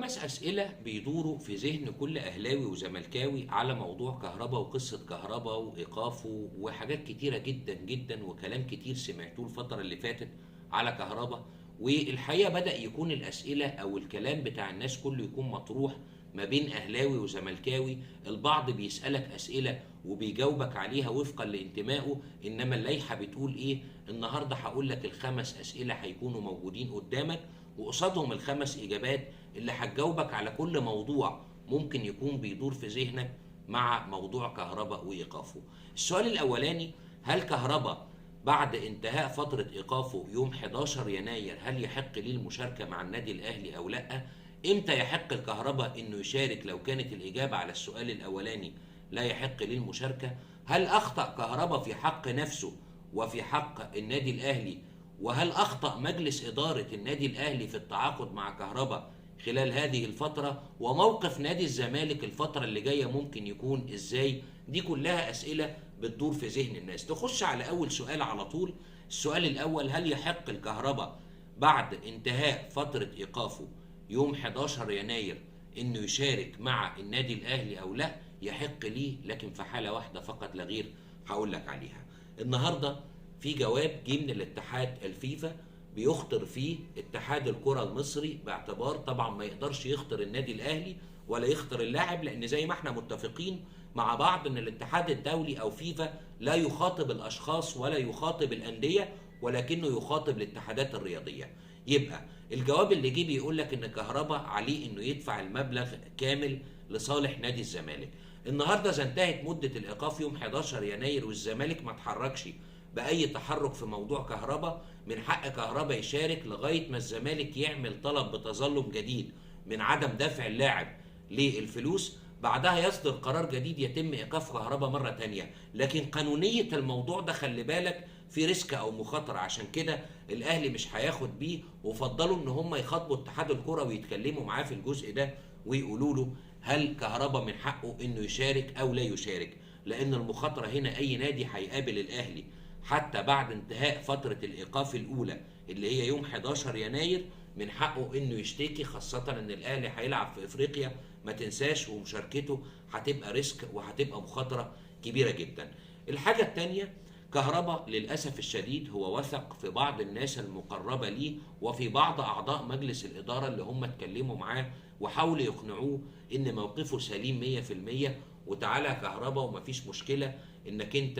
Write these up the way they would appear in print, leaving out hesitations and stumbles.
5 أسئلة بيدوروا في ذهن كل أهلاوي وزملكاوي على موضوع كهربا وقصة كهربا وإيقافه وحاجات كتيرة جدا جدا وكلام كتير سمعتوه الفترة اللي فاتت على كهربا. والحقيقة بدأ يكون الأسئلة أو الكلام بتاع الناس كله يكون مطروح ما بين أهلاوي وزملكاوي. البعض بيسألك أسئلة وبيجاوبك عليها وفقا لانتمائه، إنما اللائحة بتقول إيه؟ النهاردة هقول لك ال5 أسئلة هيكونوا موجودين قدامك، وقصادهم ال5 إجابات اللي هتجاوبك على كل موضوع ممكن يكون بيدور في ذهنك مع موضوع كهربا وإيقافه. السؤال الأولاني: هل كهربا بعد انتهاء فترة إيقافه يوم 11 يناير هل يحق ليه المشاركة مع النادي الأهلي أو لأ؟ إمتى يحق الكهربا إنه يشارك لو كانت الإجابة على السؤال الأولاني لا يحق ليه المشاركة؟ هل أخطأ كهربا في حق نفسه وفي حق النادي الأهلي؟ وهل أخطأ مجلس إدارة النادي الأهلي في التعاقد مع كهربا خلال هذه الفترة؟ وموقف نادي الزمالك الفترة اللي جاية ممكن يكون إزاي؟ دي كلها أسئلة بتدور في ذهن الناس. تخش على أول سؤال على طول. السؤال الأول: هل يحق الكهربا بعد انتهاء فترة إيقافه يوم 11 يناير إنه يشارك مع النادي الأهلي أو لا؟ يحق ليه، لكن في حالة واحدة فقط لا غير، هقول لك عليها. النهاردة في جواب جه من الاتحاد الفيفا بيخطر فيه اتحاد الكرة المصري، باعتبار طبعا ما يقدرش يخطر النادي الأهلي ولا يخطر اللاعب، لأن زي ما احنا متفقين مع بعض ان الاتحاد الدولي او فيفا لا يخاطب الاشخاص ولا يخاطب الانديه، ولكنه يخاطب الاتحادات الرياضيه. يبقى الجواب اللي جه بيقول لك ان كهربا عليه انه يدفع المبلغ كامل لصالح نادي الزمالك. النهارده اذا انتهت مده الايقاف يوم 11 يناير والزمالك ما اتحركش باي تحرك في موضوع كهربا، من حق كهربا يشارك لغايه ما الزمالك يعمل طلب بتظلم جديد من عدم دفع اللاعب للفلوس، بعدها يصدر قرار جديد يتم ايقاف كهربا مره تانية. لكن قانونيه الموضوع ده خلي بالك في ريسك او مخاطره، عشان كده الاهلي مش هياخد بيه، وفضلوا ان هم يخاطبوا اتحاد الكره ويتكلموا معاه في الجزء ده ويقولوا له هل كهربا من حقه انه يشارك او لا يشارك، لان المخاطره هنا اي نادي هيقابل الاهلي حتى بعد انتهاء فتره الايقاف الاولى اللي هي يوم 11 يناير من حقه انه يشتكي، خاصه ان الاهلي هيلعب في افريقيا ما تنساش، ومشاركته هتبقى ريسك وهتبقى مخاطره كبيره جدا. الحاجه الثانيه: كهربا للاسف الشديد هو وثق في بعض الناس المقربه ليه وفي بعض اعضاء مجلس الاداره اللي هم اتكلموا معاه وحاولوا يقنعوه ان موقفه سليم 100%، وتعالى كهربا ومفيش مشكله انك انت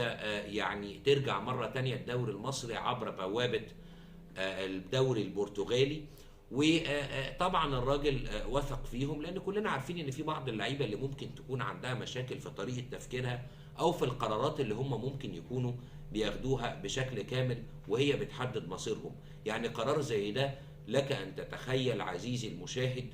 يعني ترجع مره تانية الدوري المصري عبر بوابه الدوري البرتغالي. وطبعا الراجل وثق فيهم، لان كلنا عارفين ان في بعض اللعيبه اللي ممكن تكون عندها مشاكل في طريقه تفكيرها او في القرارات اللي هم ممكن يكونوا بياخدوها بشكل كامل وهي بتحدد مصيرهم. يعني قرار زي ده لك ان تتخيل عزيزي المشاهد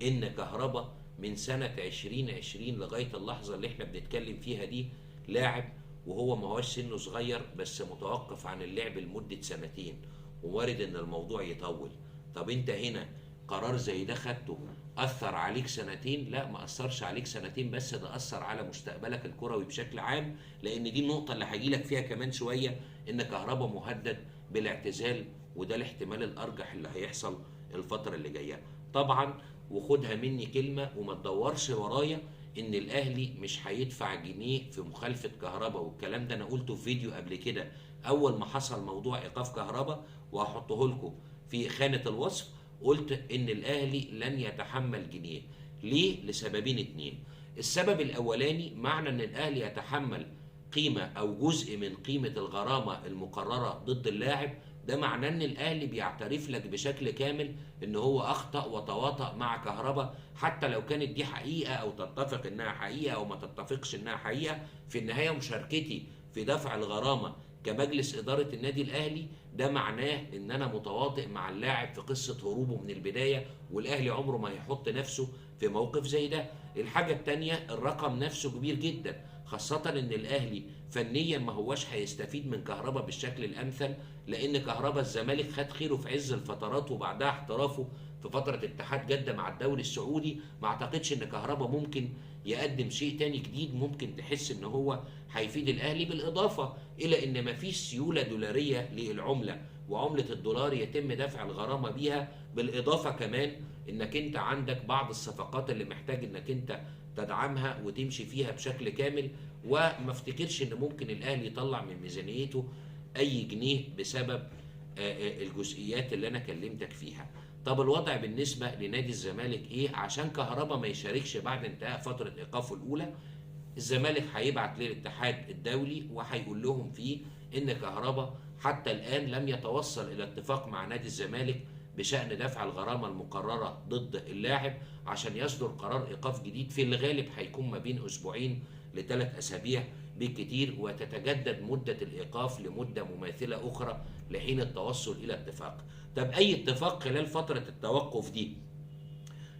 ان كهربا من سنه 2020 لغايه اللحظه اللي احنا بنتكلم فيها دي لاعب، وهو ما هوش سنه صغير بس متوقف عن اللعب لمده سنتين، ووارد ان الموضوع يطول. طب انت هنا قرار زي ده خدته اثر عليك سنتين؟ لا، ما اثرش عليك سنتين بس، ده اثر على مستقبلك الكروي بشكل عام، لان دي النقطه اللي هجيلك فيها كمان شويه، ان كهربا مهدد بالاعتزال، وده الاحتمال الارجح اللي هيحصل الفتره اللي جايه. طبعا وخدها مني كلمه وما تدورش ورايا ان الاهلي مش هيدفع جنيه في مخالفه كهربا، والكلام ده انا قلته في فيديو قبل كده اول ما حصل موضوع ايقاف كهربا، وهحطه لكم في خانة الوصف. قلت ان الاهلي لن يتحمل جنيه. ليه؟ لسببين اتنين. السبب الاولاني: معنى ان الاهلي يتحمل قيمة او جزء من قيمة الغرامة المقررة ضد اللاعب، ده معناه ان الاهلي بيعترف لك بشكل كامل ان هو اخطأ وتواطأ مع كهربا، حتى لو كانت دي حقيقة او تتفق انها حقيقة او ما تتفقش انها حقيقة. في النهاية مشاركتي في دفع الغرامة كمجلس إدارة النادي الأهلي ده معناه إن أنا متواطئ مع اللاعب في قصة هروبه من البداية، والأهلي عمره ما هيحط نفسه في موقف زي ده. الحاجة التانية: الرقم نفسه كبير جدا، خاصة إن الأهلي فنيا ما هوش هيستفيد من كهربا بالشكل الأمثل، لأن كهربا الزمالك خد خيره في عز الفترات وبعدها احترافه في فترة اتحاد جدة مع الدوري السعودي. ما اعتقدش ان كهربا ممكن يقدم شيء تاني جديد ممكن تحس ان هو هيفيد الاهلي، بالاضافة الى ان مفيش سيولة دولارية للعملة، وعملة الدولار يتم دفع الغرامة بيها. بالاضافة كمان انك انت عندك بعض الصفقات اللي محتاج انك انت تدعمها وتمشي فيها بشكل كامل. وما افتكرش ان ممكن الاهلي يطلع من ميزانيته اي جنيه بسبب الجزئيات اللي انا كلمتك فيها. طب الوضع بالنسبه لنادي الزمالك ايه؟ عشان كهربا ما يشاركش بعد انتهاء فتره ايقافه الاولى، الزمالك هيبعت للاتحاد الدولي وهيقول لهم فيه ان كهربا حتى الان لم يتوصل الى اتفاق مع نادي الزمالك بشان دفع الغرامه المقرره ضد اللاعب، عشان يصدر قرار ايقاف جديد في الغالب هيكون ما بين اسبوعين لثلاث اسابيع بالكتير، وتتجدد مده الايقاف لمده مماثله اخرى لحين التوصل الى اتفاق. طب اي اتفاق خلال فتره التوقف دي؟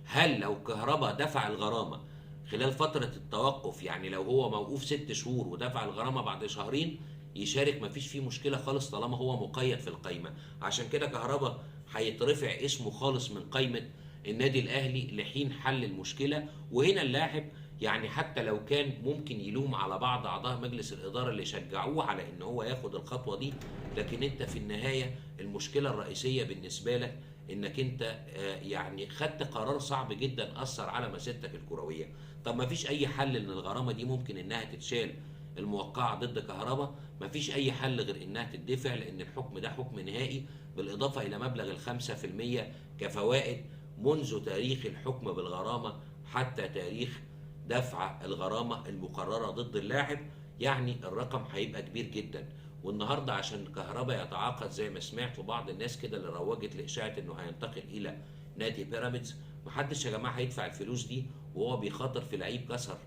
هل لو كهربا دفع الغرامة خلال فترة التوقف، يعني لو هو موقوف 6 شهور ودفع الغرامة بعد شهرين، يشارك مفيش فيه مشكلة خالص طالما هو مقيد في القايمة. عشان كده كهربا هيترفع اسمه خالص من قايمة النادي الأهلي لحين حل المشكلة. وهنا اللاعب يعني حتى لو كان ممكن يلوم على بعض أعضاء مجلس الإدارة اللي شجعوه على إن هو ياخد الخطوة دي، لكن أنت في النهاية المشكلة الرئيسية بالنسبة لك انك انت يعني خدت قرار صعب جدا اثر على مسيرتك الكرويه. طب ما فيش اي حل ان الغرامه دي ممكن انها تتشال الموقعه ضد كهربا؟ ما فيش اي حل غير انها تدفع، لان الحكم ده حكم نهائي، بالاضافه الى مبلغ ال5% كفوائد منذ تاريخ الحكم بالغرامه حتى تاريخ دفع الغرامه المقرره ضد اللاعب. يعني الرقم هيبقى كبير جدا. والنهارده عشان كهربا يتعاقد زي ما سمعت بعض الناس كده اللي روجت لاشاعه انه هينتقل الى نادي بيراميدز، محدش يا جماعه هيدفع الفلوس دي وهو بيخاطر في لعيب كسر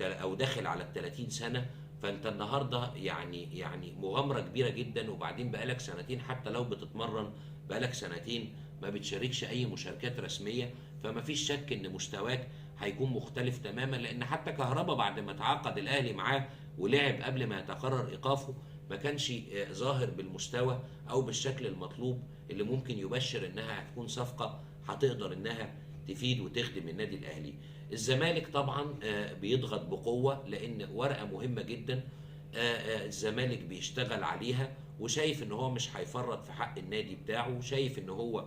او داخل على ال 30 سنه. فانت النهارده يعني مغامره كبيره جدا، وبعدين بقالك سنتين حتى لو بتتمرن بقالك سنتين ما بتشاركش اي مشاركات رسميه، فما فيش شك ان مستواك هيكون مختلف تماما. لان حتى كهربا بعد ما تعاقد الاهلي معاه ولعب قبل ما يتقرر ايقافه ما كانش ظاهر بالمستوى او بالشكل المطلوب اللي ممكن يبشر انها هتكون صفقه هتقدر انها تفيد وتخدم النادي الاهلي. الزمالك طبعا بيضغط بقوه لان ورقه مهمه جدا الزمالك بيشتغل عليها، وشايف ان هو مش هيفرط في حق النادي بتاعه، وشايف ان هو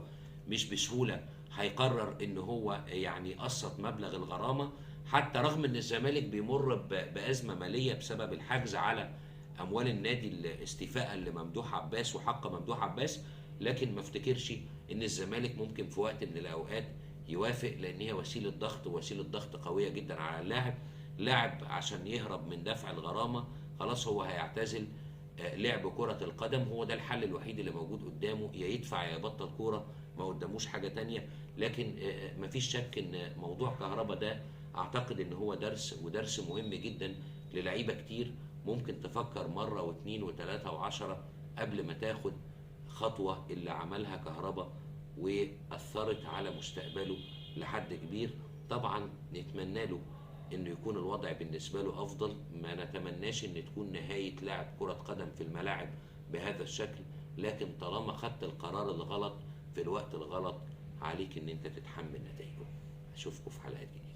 مش بسهوله هيقرر ان هو يعني يقسط مبلغ الغرامه، حتى رغم ان الزمالك بيمر بازمه ماليه بسبب الحجز على اموال النادي استيفاء لممدوح عباس وحق ممدوح عباس. لكن ما افتكرش ان الزمالك ممكن في وقت من الاوقات يوافق، لان هي وسيله ضغط، ووسيله ضغط قويه جدا على اللاعب. لاعب عشان يهرب من دفع الغرامه خلاص هو هيعتزل لعب كرة القدم، هو ده الحل الوحيد اللي موجود قدامه، يا يدفع يا يبطل كورة، ما قداموش حاجة تانية. لكن مفيش شك ان موضوع كهربا ده اعتقد ان هو درس، ودرس مهم جدا للعيبة كتير ممكن تفكر مرة واثنين وثلاثة وعشرة قبل ما تاخد خطوة اللي عملها كهربا واثرت على مستقبله لحد كبير. طبعا نتمنى له انه يكون الوضع بالنسبه له افضل، ما نتمناش ان تكون نهايه لاعب كره قدم في الملاعب بهذا الشكل، لكن طالما خدت القرار الغلط في الوقت الغلط عليك ان انت تتحمل نتائجه. اشوفكم في حلقات جديده.